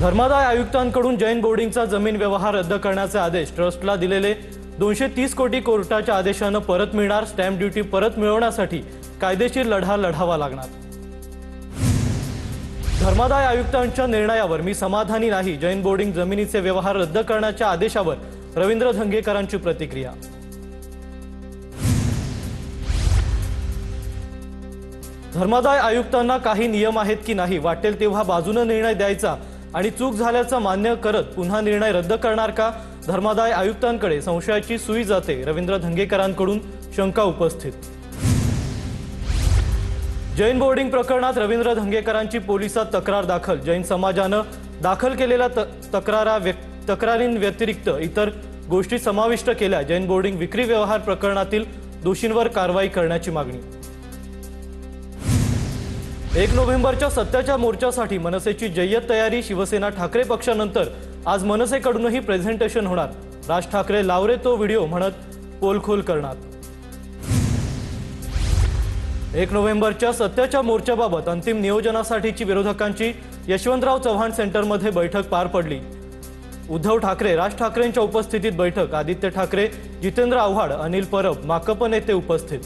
धर्मादाय आयुक्तांकडून जैन बोर्डिंगचा जमीन व्यवहार रद्द करण्याचे आदेश ट्रस्टला दिलेले 230 कोटी कोर्टाच्या आदेशाने परत मिळणार। स्टॅम्प ड्युटी परत मिळवण्यासाठी कायदेशीर लढा लढावा लागणार। धर्मादाय आयुक्तांच्या निर्णयावर मी समाधानी नाही। जैन बोर्डिंग जमिनीचे व्यवहार रद्द करण्याच्या आदेशावर रवींद्र धंगेकरांची प्रतिक्रिया। धर्मादाय आयुक्तांना काही नियम आहेत की नाही, वाटेल तेव्हा बाजूने निर्णय द्यायचा आणि चूक झाल्याचं मान्य करत पुन्हा निर्णय रद्द करणार का? धर्मादाय आयुक्तांकडे संशयाची सुई जाते। रवींद्र धंगेकरांकडून शंका उपस्थित। जैन बोर्डिंग प्रकरणात रवींद्र धंगेकरांची पोलिसात तक्रार दाखल। जैन समाजाने दाखल केलेल्या तक्रारींव्यतिरिक्त इतर गोष्टी समाविष्ट केल्या। जैन बोर्डिंग विक्री व्यवहार प्रकरणातील दोषींवर कारवाई करण्याची मागणी। 1 नोव्हेंबरच्या सत्याच्या मोर्चासाठी मनसेची जय्यत तयारी। शिवसेना ठाकरे पक्षानंतर आज मनसेकडूनही प्रेझेंटेशन होणार। राज ठाकरे लावरे तो व्हिडिओ म्हणत पोलखोल करणार। 1 नोव्हेंबरच्या सत्याच्या मोर्चाबाबत अंतिम नियोजनासाठीची विरोधकांची यशवंतराव चव्हाण सेंटरमध्ये बैठक पार पडली। उद्धव ठाकरे, राज ठाकरेंच्या उपस्थितीत बैठक। आदित्य ठाकरे, जितेंद्र आव्हाड, अनिल परब, माकप नेते उपस्थित।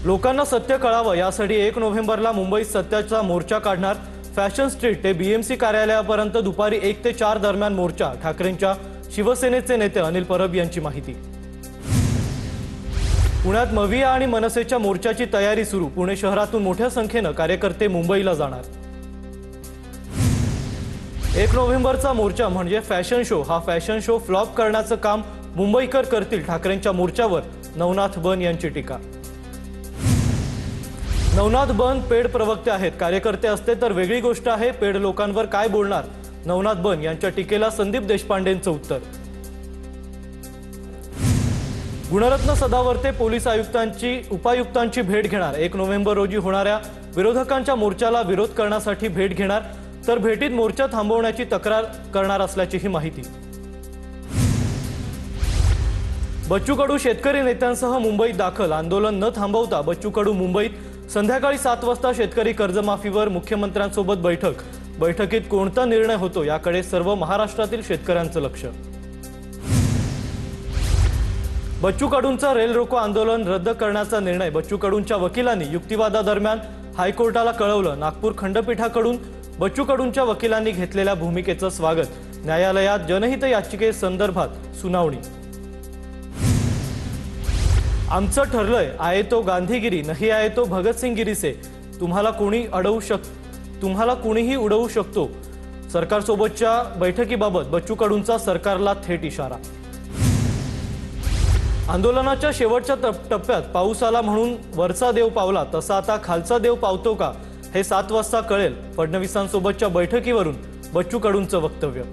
लोकांना सत्य कळावं यासाठी 1 नोव्हेंबरला मुंबईत सत्याचा मोर्चा काढणार। फॅशन स्ट्रीट ते बीएमसी कार्यालयापर्यंत दुपारी 1 ते 4 दरम्यान मोर्चा। ठाकरेंच्या शिवसेनेचे नेते अनिल परब यांची माहिती। पुण्यात मविया आणि मनसेच्या मोर्चाची तयारी सुरू। पुणे शहरातून मोठ्या संख्येने कार्यकर्ते मुंबईला जाणार। 1 नोव्हेंबरचा मोर्चा म्हणजे फॅशन शो। हा फॅशन शो फ्लॉप करण्याचं काम मुंबईकर करतील। ठाकरेंच्या मोर्चावर नवनाथ बन यांची टीका। नवनाथ बन पेड प्रवक्ते आहेत। कार्यकर्ते असते तर वेगळी गोष्ट आहे, पेड लोकांवर काय बोलणार? नवनाथ बन यांच्या टीकेला संदीप देशपांडेंचं उत्तर। गुणरत्न सदावर्ते पोलीस उपायुक्तांची भेट घेणार। 1 नोव्हेंबर रोजी होणाऱ्या विरोधकांच्या मोर्चाला विरोध करण्यासाठी भेट घेणार, तर भेटीत मोर्चा थांबवण्याची तक्रार करणार असल्याचीही माहिती। बच्चू कडू शेतकरी नेत्यांसह मुंबईत दाखल। आंदोलन न थांबवता बच्चू कडू मुंबईत। संध्याकाळी 7 वाजता शेतकरी कर्जमाफीवर मुख्यमंत्र्यांसोबत बैठक। बैठकीत कोणता निर्णय होतो याकडे सर्व महाराष्ट्रातील शेतकऱ्यांचं लक्ष। बच्चू कडूंचा रेल रोको आंदोलन रद्द करण्याचा निर्णय। बच्चू कडूंच्या वकिलांनी युक्तिवादादरम्यान हायकोर्टाला कळवलं। नागपूर खंडपीठाकडून बच्चू कडूंच्या वकिलांनी घेतलेल्या भूमिकेचं स्वागत। न्यायालयात जनहित याचिकेसंदर्भात सुनावणी। आमचं ठरलंय, आये तो गांधीगिरी, नहीं आये तो भगतसिंगगिरी से। तुम्हाला कोणीही उडवू शकतो। सरकारसोबतच्या बैठकीबाबत बच्चू कडूंचा सरकारला थेट इशारा। आंदोलनाच्या शेवटच्या टप्प्यात पाऊस आला म्हणून वरचा देव पावला, तसा आता खालचा देव पावतो का हे 7 वाजता कळेल। फडणवीसांसोबतच्या बैठकीवरून बच्चू कडूंचं वक्तव्य।